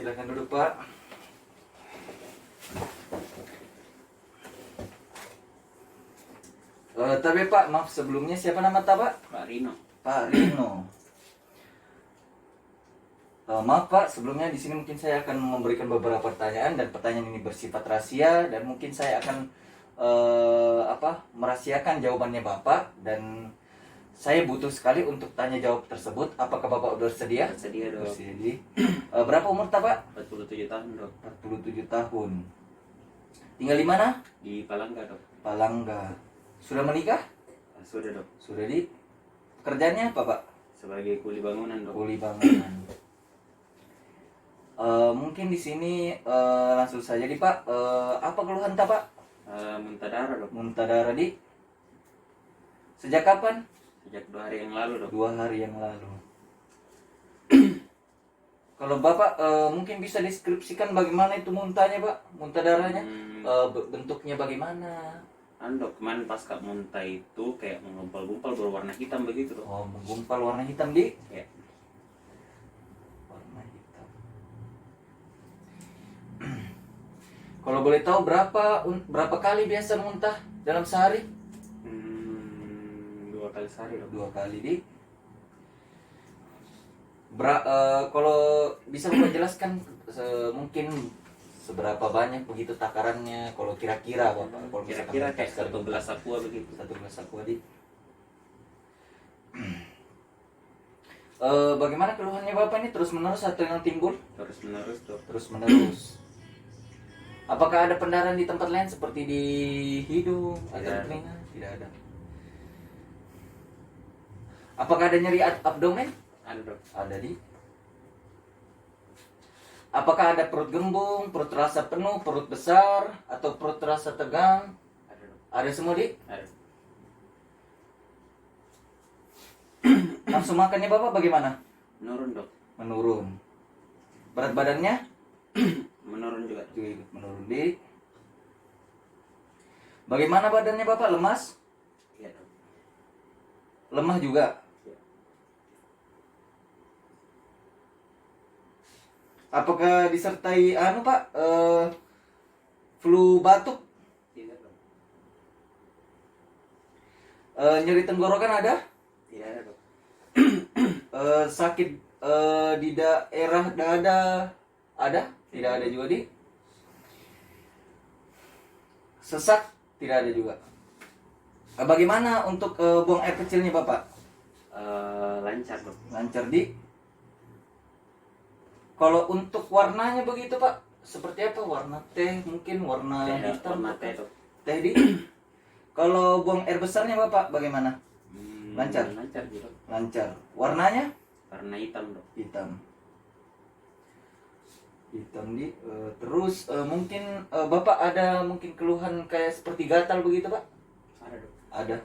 Silakan duduk, Pak. Tapi Pak, maaf sebelumnya siapa nama Pak? Pak Rino. Pak Rino. Maaf Pak, sebelumnya di sini mungkin saya akan memberikan beberapa pertanyaan dan pertanyaan ini bersifat rahasia dan mungkin saya akan merahasiakan jawabannya Bapak dan saya butuh sekali untuk tanya jawab tersebut. Apakah Bapak bersedia? Bersedia dong. Bersedia. Berapa umur Pak? 47 tahun dok. 47 tahun. Tinggal di mana? Di Palangga dok. Palangga. Sudah menikah? Sudah dok. Sudah di. Pekerjaannya apa Pak? Sebagai kuli bangunan dok. Kuli bangunan. Mungkin di sini langsung saja di Pak. Apa keluhan Pak? Muntah darah dok. Muntah darah di. Sejak kapan? Sejak 2 hari yang lalu dok. 2 hari yang lalu. Kalau Bapak mungkin bisa deskripsikan bagaimana itu muntahnya Pak? Muntah darahnya? Bentuknya bagaimana? Dok, kemarin pas kak muntah itu kayak menggumpal-gumpal berwarna hitam begitu dok. Oh, menggumpal warna hitam di? Ya. Warna hitam. Kalau boleh tahu berapa kali biasa muntah dalam sehari? 2 kali sehari dok. 2 kali di. Kalau bisa Bapak jelaskan mungkin seberapa banyak begitu takarannya kalau kira-kira Bapak? Kalau Kira-kira kayak 1 gelas aqua begitu. 1 gelas aqua di. Bagaimana keluhannya Bapak ini terus-menerus atau yang timbul? Terus menerus dok. Terus-menerus. Apakah ada pendarahan di tempat lain seperti di hidung atau Tidak. telinga? Tidak ada. Apakah ada nyeri abdomen? Ada dok. Ada di. Apakah ada perut gembung, perut terasa penuh, perut besar, atau perut terasa tegang? Ada dok. Ada semua di. Ada. Nafsu makannya Bapak bagaimana? Menurun dok. Menurun. Berat badannya? Menurun juga dok. Juga ikut menurun di. Bagaimana badannya Bapak? Lemas? Iya dok. Lemah juga? Iya. Apakah disertai Pak? Flu batuk? Tidak dok. Nyeri tenggorokan ada? Tidak ada dok. Sakit di daerah dada ada? Tidak ada juga di. Sesak? Tidak ada juga. Bagaimana untuk buang air kecilnya Bapak? Lancar dok. Lancar di. Kalau untuk warnanya begitu Pak, seperti apa? Warna teh mungkin, warna hitam? Warna teh dok. Teh di. Kalau buang air besarnya Bapak bagaimana? Lancar? Lancar gitu. Lancar. Warnanya? Warna hitam dok. Hitam. Hitam di. Terus mungkin Bapak ada mungkin keluhan kayak seperti gatal begitu Pak? Ada dok. Ada.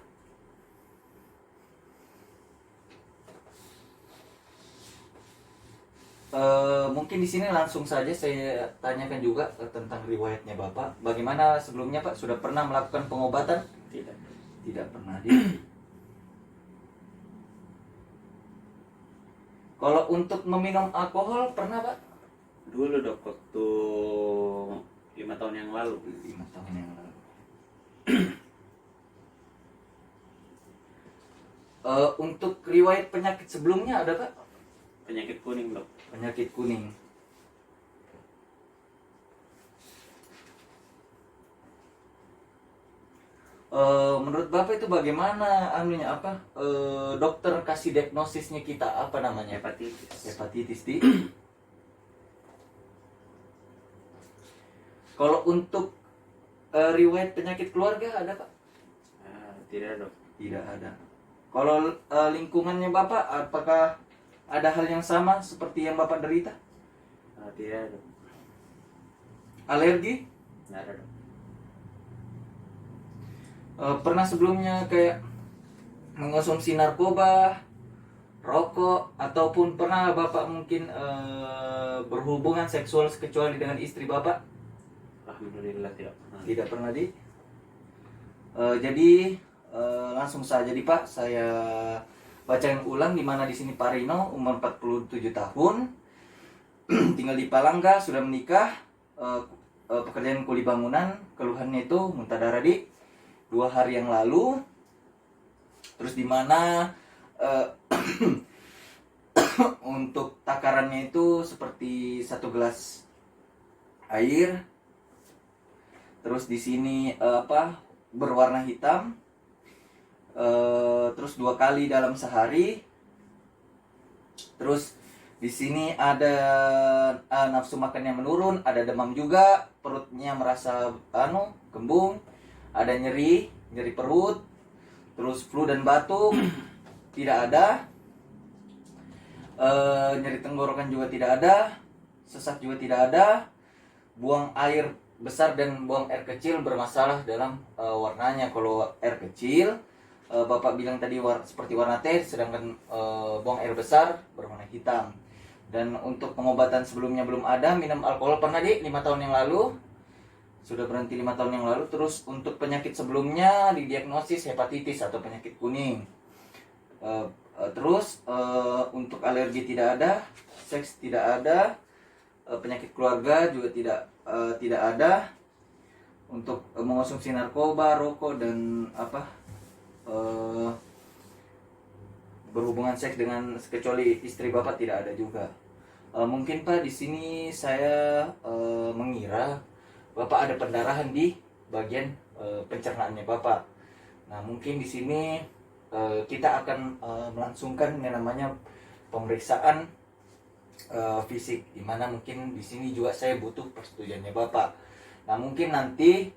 Mungkin di sini langsung saja saya tanyakan juga tentang riwayatnya Bapak. Bagaimana sebelumnya Pak? Sudah pernah melakukan pengobatan? Tidak dok. Tidak pernah di. Kalau untuk meminum alkohol pernah Pak? Dulu dok waktu 5 tahun yang lalu. 5 tahun yang lalu. Untuk riwayat penyakit sebelumnya ada Pak? Penyakit kuning dok. Penyakit kuning. Menurut Bapak itu bagaimana dokter kasih diagnosisnya kita apa namanya? Hepatitis. Hepatitis di. Kalau untuk riwayat penyakit keluarga ada Pak? Tidak dok. Tidak ada. Kalau lingkungannya Bapak apakah ada hal yang sama seperti yang Bapak derita? Tidak dok. Alergi? Tidak ada dok. Pernah sebelumnya kayak mengonsumsi narkoba, rokok, ataupun pernah Bapak mungkin berhubungan seksual kecuali dengan istri Bapak? Alhamdulillah tidak pernah. Tidak pernah di. Jadi langsung saja di Pak, saya bacain ulang di mana di sini Pak Rino umur 47 tahun. tinggal di Palangga, sudah menikah, pekerjaan kuli bangunan. Keluhannya itu muntah darah di 2 hari yang lalu. Terus di mana untuk takarannya itu seperti 1 gelas air. Terus di sini berwarna hitam. Terus 2 kali dalam sehari. Terus di sini ada nafsu makannya menurun, ada demam juga, perutnya merasa kembung, ada nyeri perut, terus flu dan batuk tidak ada, nyeri tenggorokan juga tidak ada, sesak juga tidak ada, buang air besar dan buang air kecil bermasalah dalam warnanya. Kalau air kecil Bapak bilang tadi seperti warna teh, sedangkan buang air besar berwarna hitam. Dan untuk pengobatan sebelumnya belum ada, minum alkohol pernah 5 tahun yang lalu, sudah berhenti 5 tahun yang lalu. Terus untuk penyakit sebelumnya didiagnosis hepatitis atau penyakit kuning. Terus untuk alergi tidak ada, seks tidak ada, penyakit keluarga juga tidak ada. Untuk mengonsumsi narkoba, rokok dan berhubungan seks dengan kecuali istri Bapak tidak ada juga. Mungkin Pak di sini saya mengira Bapak ada pendarahan di bagian pencernaannya Bapak. Nah, mungkin di sini kita akan melangsungkan yang namanya pemeriksaan fisik, di mana mungkin di sini juga saya butuh persetujuannya Bapak. Nah, mungkin nanti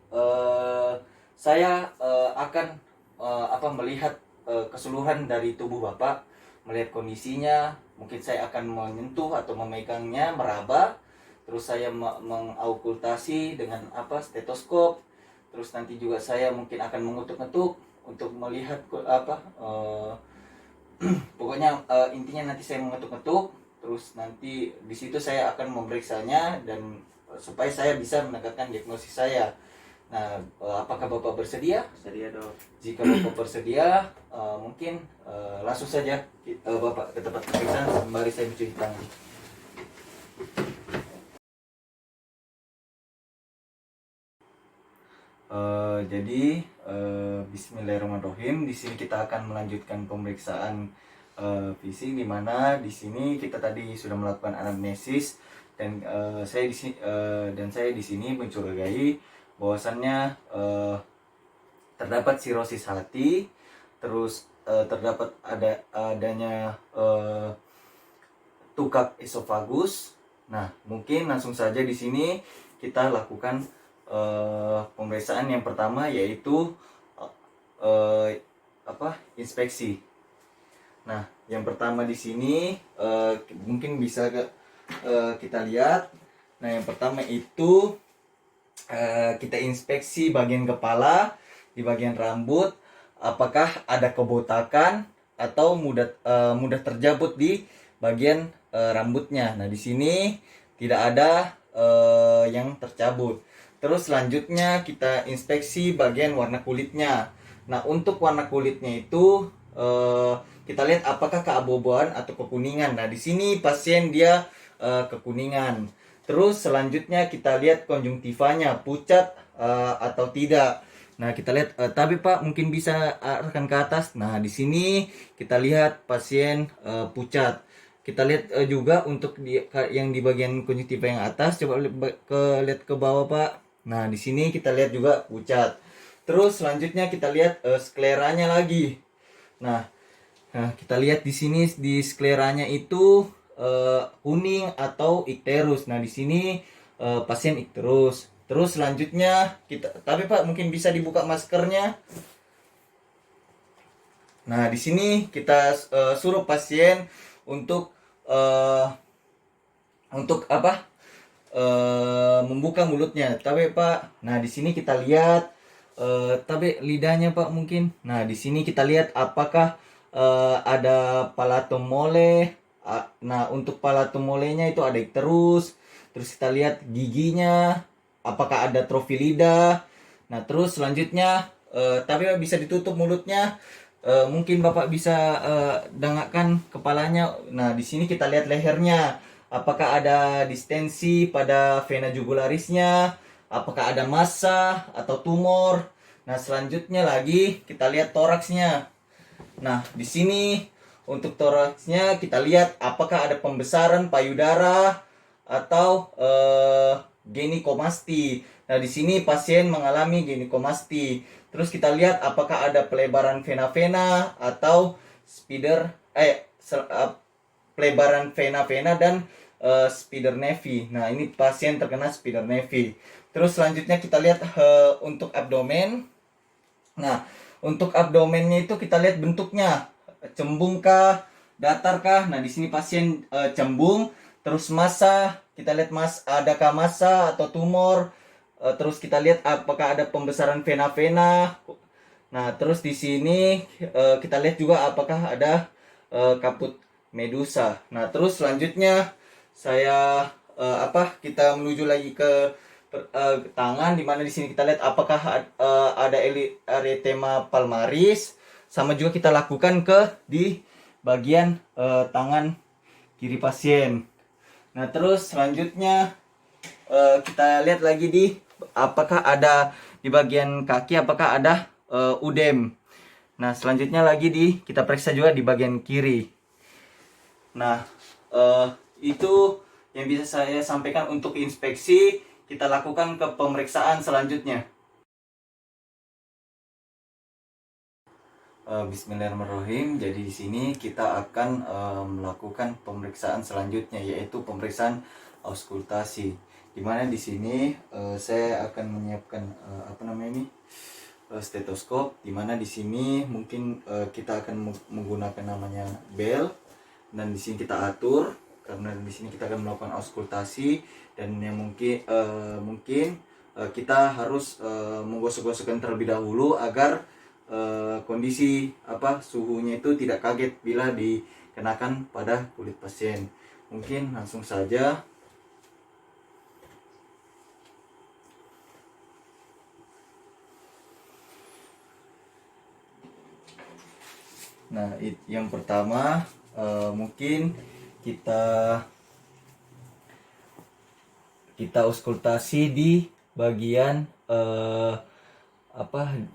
saya akan melihat keseluruhan dari tubuh Bapak, melihat kondisinya. Mungkin saya akan menyentuh atau memegangnya, meraba. Terus saya mengakultasi dengan stetoskop. Terus nanti juga saya mungkin akan mengutuk-ngetuk untuk melihat pokoknya intinya nanti saya mengetuk-ngetuk. Terus nanti di situ saya akan memeriksanya dan supaya saya bisa menegakkan diagnosis saya. Nah, apakah Bapak bersedia? Bersedia dok. Jika Bapak bersedia, mungkin langsung saja Bapak ke tempat pemeriksaan sembari saya mencuci tangan. Jadi Bismillahirrahmanirrahim. Di sini kita akan melanjutkan pemeriksaan fisik, di mana di sini kita tadi sudah melakukan anamnesis dan saya di sini mencurigai bahwasannya terdapat sirosis hati, terus terdapat adanya tukak esofagus. Nah, mungkin langsung saja di sini kita lakukan pemeriksaan yang pertama, yaitu inspeksi. Nah, yang pertama di sini mungkin bisa kita lihat. Nah, yang pertama itu kita inspeksi bagian kepala, di bagian rambut, apakah ada kebotakan atau mudah terjabut di bagian rambutnya. Nah, di sini tidak ada yang tercabut. Terus selanjutnya kita inspeksi bagian warna kulitnya. Nah, untuk warna kulitnya itu kita lihat apakah keabu-abuan atau kekuningan. Nah, di sini pasien dia kekuningan. Terus selanjutnya kita lihat konjungtivanya, pucat atau tidak. Nah, kita lihat tapi Pak mungkin bisa arahkan ke atas. Nah, di sini kita lihat pasien pucat. Kita lihat juga untuk yang di bagian konjungtiva yang atas, coba lihat ke bawah Pak. Nah, di sini kita lihat juga pucat. Terus selanjutnya kita lihat skleranya lagi. Nah, kita lihat di sini di skleranya itu kuning atau ikterus. Nah, di sini pasien ikterus. Terus selanjutnya tapi Pak mungkin bisa dibuka maskernya. Nah, di sini kita suruh pasien untuk membuka mulutnya. Tapi Pak, nah di sini kita lihat tapi lidahnya Pak mungkin. Nah, di sini kita lihat apakah ada palatum mole. Nah, untuk palatum molenya itu ada ikterus. Terus kita lihat giginya, apakah ada trofilida. Nah, terus selanjutnya tapi bisa ditutup mulutnya. Mungkin Bapak bisa dengakkan kepalanya. Nah, di sini kita lihat lehernya. apakah ada distensi pada vena jugularisnya, apakah ada massa atau tumor. Nah, selanjutnya lagi kita lihat toraksnya. Nah, di sini untuk toraksnya kita lihat apakah ada pembesaran payudara atau ginekomasti. Nah, di sini pasien mengalami ginekomasti. Terus kita lihat apakah ada pelebaran vena-vena atau pelebaran vena-vena dan spider nevi. Nah, ini pasien terkena spider nevi. Terus selanjutnya kita lihat untuk abdomen. Nah, untuk abdomennya itu kita lihat bentuknya, cembung kah, datar kah. Nah, di sini pasien cembung. Terus massa, kita lihat adakah massa atau tumor. Terus kita lihat apakah ada pembesaran vena-vena. Nah, terus di sini kita lihat juga apakah ada kaput medusa. Nah, terus selanjutnya kita menuju lagi ke tangan, di mana di sini kita lihat apakah ada erythema palmaris. Sama juga kita lakukan di bagian tangan kiri pasien. Nah, terus selanjutnya kita lihat lagi apakah ada di bagian kaki, apakah ada udem. Nah, selanjutnya lagi kita periksa juga di bagian kiri. Nah, itu yang bisa saya sampaikan untuk inspeksi. Kita lakukan ke pemeriksaan selanjutnya. Bismillahirrahmanirrahim. Jadi di sini kita akan melakukan pemeriksaan selanjutnya, yaitu pemeriksaan auskultasi. Dimana di sini saya akan menyiapkan stetoskop. Dimana di sini mungkin kita akan menggunakan namanya bel, dan di sini kita atur karena di sini kita akan melakukan auskultasi, dan yang mungkin kita harus menggosok-gosokkan terlebih dahulu agar kondisi suhunya itu tidak kaget bila dikenakan pada kulit pasien. Mungkin langsung saja. Nah, yang pertama mungkin kita auskultasi di bagian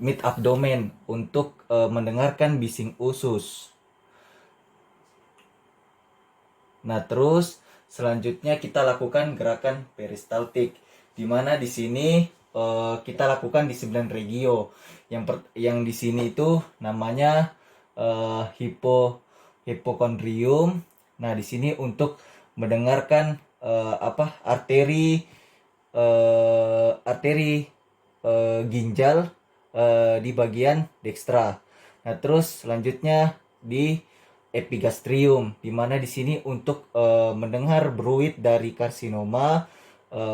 mid abdomen untuk mendengarkan bising usus. Nah, terus selanjutnya kita lakukan gerakan peristaltik, di mana di sini kita lakukan di 9 regio. Yang di sini itu namanya hipokondrium. Nah, di sini untuk mendengarkan arteri ginjal di bagian dekstra. Nah, terus selanjutnya di epigastrium, di mana di sini untuk mendengar bruit dari karsinoma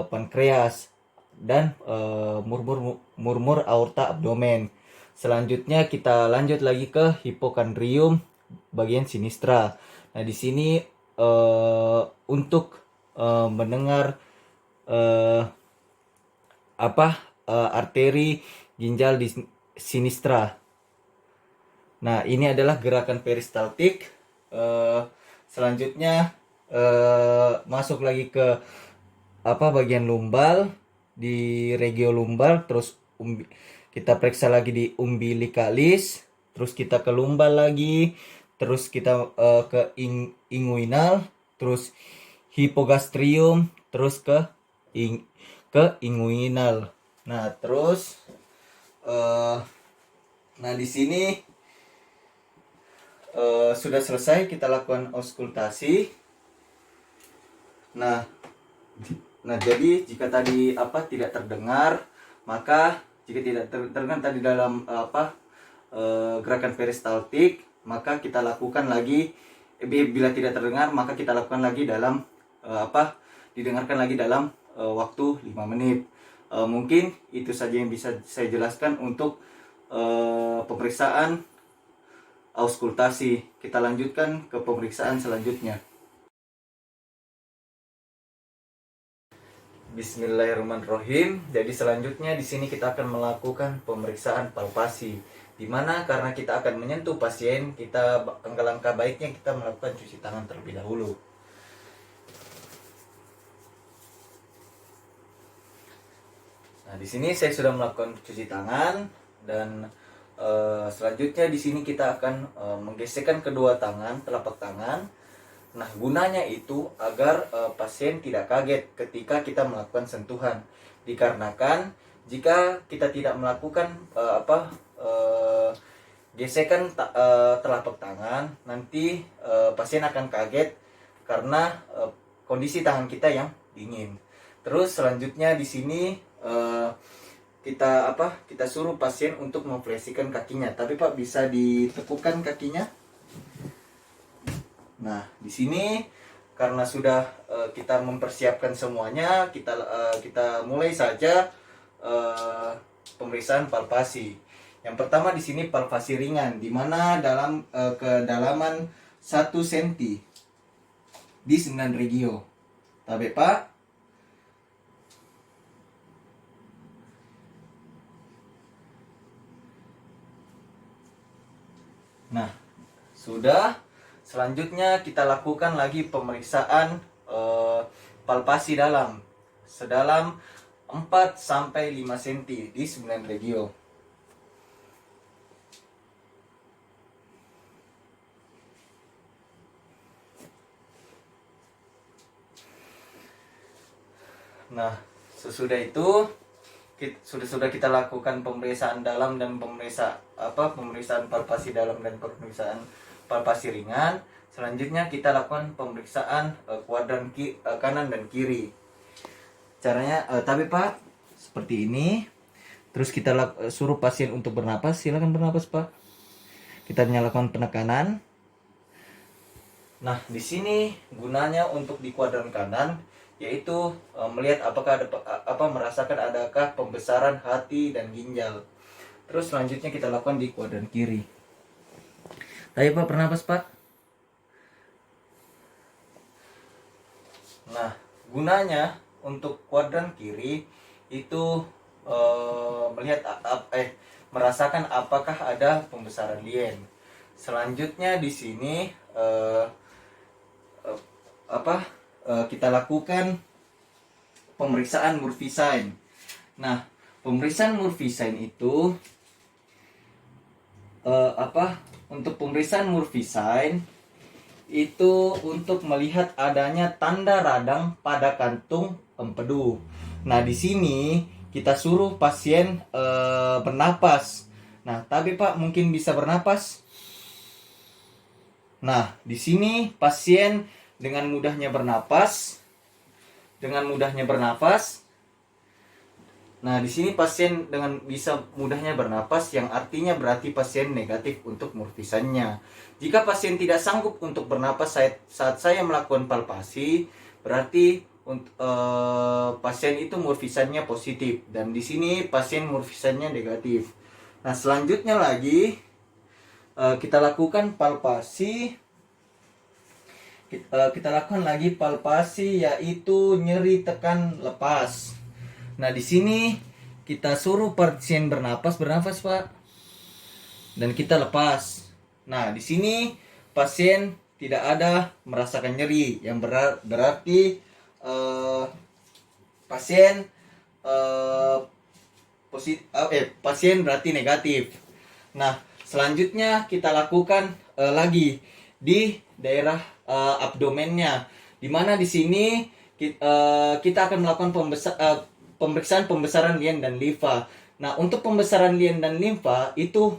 pankreas dan murmur aorta abdomen. Selanjutnya kita lanjut lagi ke hipokondrium bagian sinistra. Nah, di sini untuk mendengar arteri ginjal di sinistra. Nah, ini adalah gerakan peristaltik. Selanjutnya masuk lagi ke bagian lumbal, di regio lumbal. Terus kita periksa lagi di umbilikalis. Terus kita ke lumbal lagi. Terus kita ke inguinal. Terus hipogastrium. Terus ke inguinal. Nah, terus di sini sudah selesai kita lakukan auskultasi. Nah, jadi jika tadi tidak terdengar, maka jika tidak terdengar tadi dalam gerakan peristaltik, maka kita lakukan lagi. Bila tidak terdengar, maka kita lakukan lagi dalam didengarkan lagi dalam waktu 5 menit. Mungkin itu saja yang bisa saya jelaskan untuk pemeriksaan auskultasi. Kita lanjutkan ke pemeriksaan selanjutnya. Bismillahirrahmanirrahim. Jadi selanjutnya di sini kita akan melakukan pemeriksaan palpasi, di mana karena kita akan menyentuh pasien, langkah-langkah baiknya kita melakukan cuci tangan terlebih dahulu. Nah, di sini saya sudah melakukan cuci tangan dan selanjutnya di sini kita akan menggesekkan kedua tangan, telapak tangan. Nah, gunanya itu agar pasien tidak kaget ketika kita melakukan sentuhan. Dikarenakan jika kita tidak melakukan gesekan telapak tangan, nanti pasien akan kaget karena kondisi tangan kita yang dingin. Terus selanjutnya di sini kita suruh pasien untuk memfleksikan kakinya, tapi Pak bisa ditekukan kakinya. Nah, di sini karena sudah kita mempersiapkan semuanya, kita mulai saja pemeriksaan palpasi. Yang pertama di sini palpasi ringan, di mana dalam kedalaman 1 cm di 9 regio. Tabe Pak. Nah, sudah. Selanjutnya kita lakukan lagi pemeriksaan palpasi dalam sedalam 4-5 cm di 9 regio. Nah, sesudah itu sudah kita lakukan pemeriksaan dalam dan pemeriksaan palpasi dalam dan pemeriksaan palpasi ringan. Selanjutnya kita lakukan pemeriksaan kuadran kanan dan kiri. Caranya tapi Pak seperti ini. Terus kita suruh pasien untuk bernapas. Silakan bernapas Pak. Kita nyalakan penekanan. Nah, di sini gunanya untuk di kuadran kanan yaitu melihat apakah merasakan adakah pembesaran hati dan ginjal. Terus selanjutnya kita lakukan di kuadran kiri. Ayo Pak, bernapas Pak. Nah, gunanya untuk kuadran kiri itu merasakan apakah ada pembesaran lien. Selanjutnya di sini kita lakukan pemeriksaan Murphy-Sign. Nah, pemeriksaan Murphy-Sign itu untuk pemeriksaan Murphy-Sign itu untuk melihat adanya tanda radang pada kantung empedu. Nah, di sini kita suruh pasien bernapas. Nah, tapi Pak mungkin bisa bernapas. Nah, di sini pasien dengan mudahnya bernapas. Nah, di sini pasien dengan bisa mudahnya bernapas, yang artinya berarti pasien negatif untuk Murphy-Sign-nya. Jika pasien tidak sanggup untuk bernapas saat saya melakukan palpasi, berarti pasien itu Murphy-Sign-nya positif, dan di sini pasien Murphy-Sign-nya negatif. Nah, selanjutnya lagi kita lakukan palpasi. Kita lakukan lagi palpasi yaitu nyeri tekan lepas. Nah, di sini kita suruh pasien bernapas Pak, dan kita lepas. Nah, di sini pasien tidak ada merasakan nyeri, yang berarti pasien pasien berarti negatif. Nah, selanjutnya kita lakukan lagi di daerah abdomennya, dimana di sini kita akan melakukan pemeriksaan pembesaran lien dan limfa. Nah, untuk pembesaran lien dan limfa itu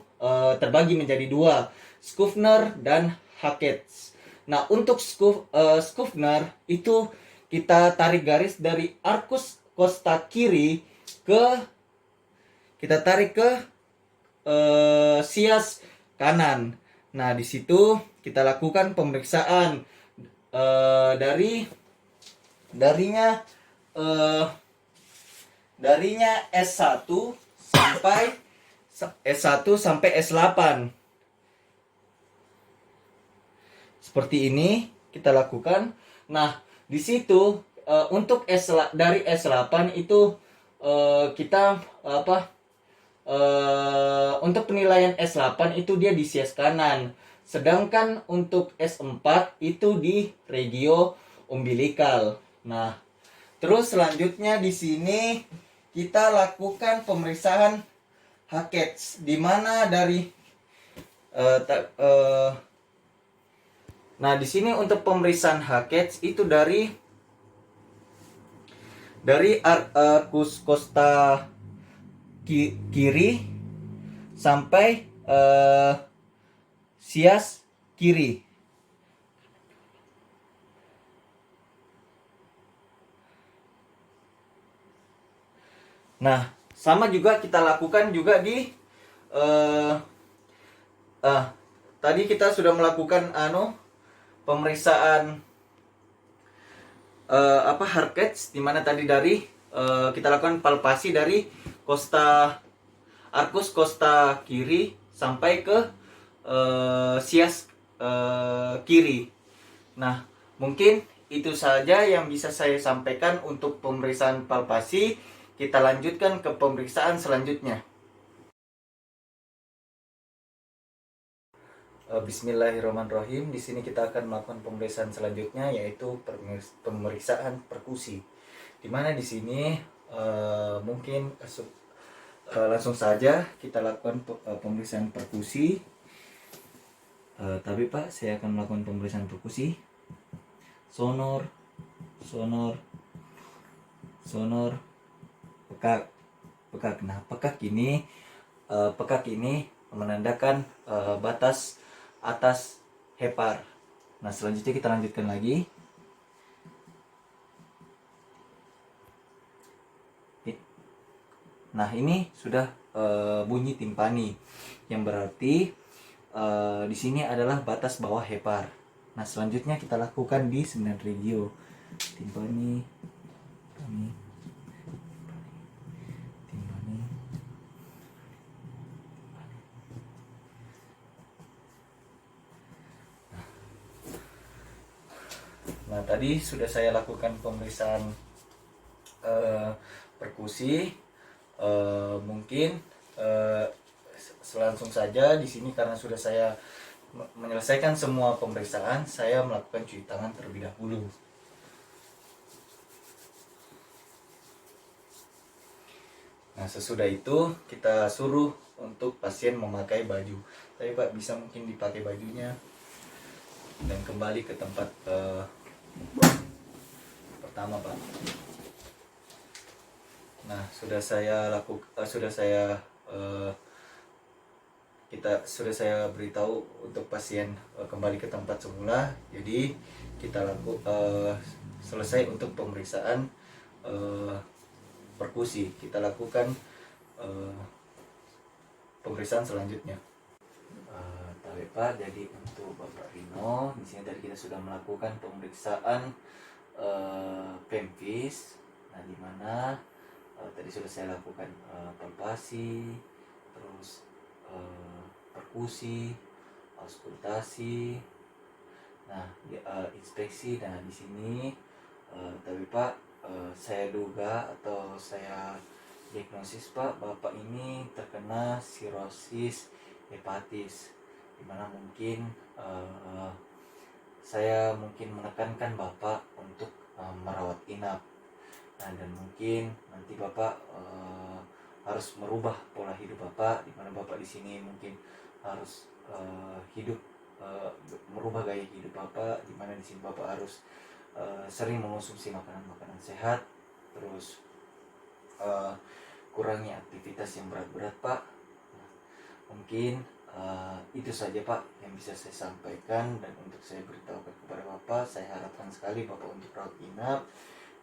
terbagi menjadi 2, Schufner dan Hackett's. Nah, untuk Schufner itu kita tarik garis dari arcus costa kiri kita tarik ke sias kanan. Nah, di situ kita lakukan pemeriksaan darinya S1 sampai S8. Seperti ini kita lakukan. Nah, di situ untuk dari S8 itu kita untuk penilaian S8 itu dia di sias kanan. Sedangkan untuk S4 itu di regio umbilikal. Nah, terus selanjutnya di sini kita lakukan pemeriksaan HCAT, di mana dari nah di sini untuk pemeriksaan HCAT itu dari arkus kosta kiri sampai sias kiri. Nah, sama juga kita lakukan juga di tadi kita sudah melakukan pemeriksaan Harkets, dimana tadi dari kita lakukan palpasi dari arkus kosta kiri sampai ke sias kiri. Nah, mungkin itu saja yang bisa saya sampaikan untuk pemeriksaan palpasi. Kita lanjutkan ke pemeriksaan selanjutnya. Bismillahirrahmanirrahim. Di sini kita akan melakukan pemeriksaan selanjutnya, yaitu pemeriksaan perkusi. Dimana di sini mungkin langsung saja kita lakukan pemeriksaan perkusi. Tapi Pak, saya akan melakukan pemeriksaan perkusi. Sonor, pekak. Nah, pekak ini menandakan batas atas hepar. Nah, selanjutnya kita lanjutkan lagi. Nah, ini sudah bunyi timpani, yang berarti di sini adalah batas bawah hepar. Nah, selanjutnya kita lakukan di 9 regio. Timpani. Nah, tadi sudah saya lakukan pemeriksaan perkusi. Mungkin selangsung saja di sini, karena sudah saya menyelesaikan semua pemeriksaan, saya melakukan cuci tangan terlebih dahulu. Nah, sesudah itu kita suruh untuk pasien memakai baju. Tapi Pak, bisa mungkin dipakai bajunya dan kembali ke tempat pertama, Pak. Nah, sudah saya beritahu untuk pasien kembali ke tempat semula. Jadi kita selesai untuk pemeriksaan perkusi. Kita lakukan pemeriksaan selanjutnya. Tapi Pak, jadi untuk Bapak Rino, di sini tadi kita sudah melakukan pemeriksaan pempis. Nah, di mana tadi sudah saya lakukan palpasi, terus perkusi, auskultasi, nah inspeksi. Nah, di sini tapi Pak, saya duga atau saya diagnosis Pak, Bapak ini terkena sirosis hepatis, dimana mungkin saya menekankan Bapak untuk merawat inap. Nah, dan mungkin nanti Bapak harus merubah pola hidup Bapak, di mana Bapak di sini mungkin harus merubah gaya hidup Bapak, di mana di sini Bapak harus sering mengonsumsi makanan-makanan sehat, terus kurangi aktivitas yang berat-berat Pak. Mungkin itu saja Pak yang bisa saya sampaikan dan untuk saya beritahukan kepada Bapak. Saya harapkan sekali Bapak untuk rawat inap,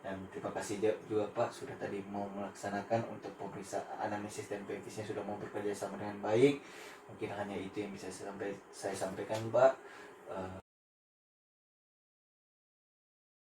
dan terima kasih juga Pak sudah tadi mau melaksanakan untuk pemeriksaan anamnesis dan pemphisnya, sudah mau bekerja sama dengan baik. Mungkin hanya itu yang bisa saya sampaikan Pak.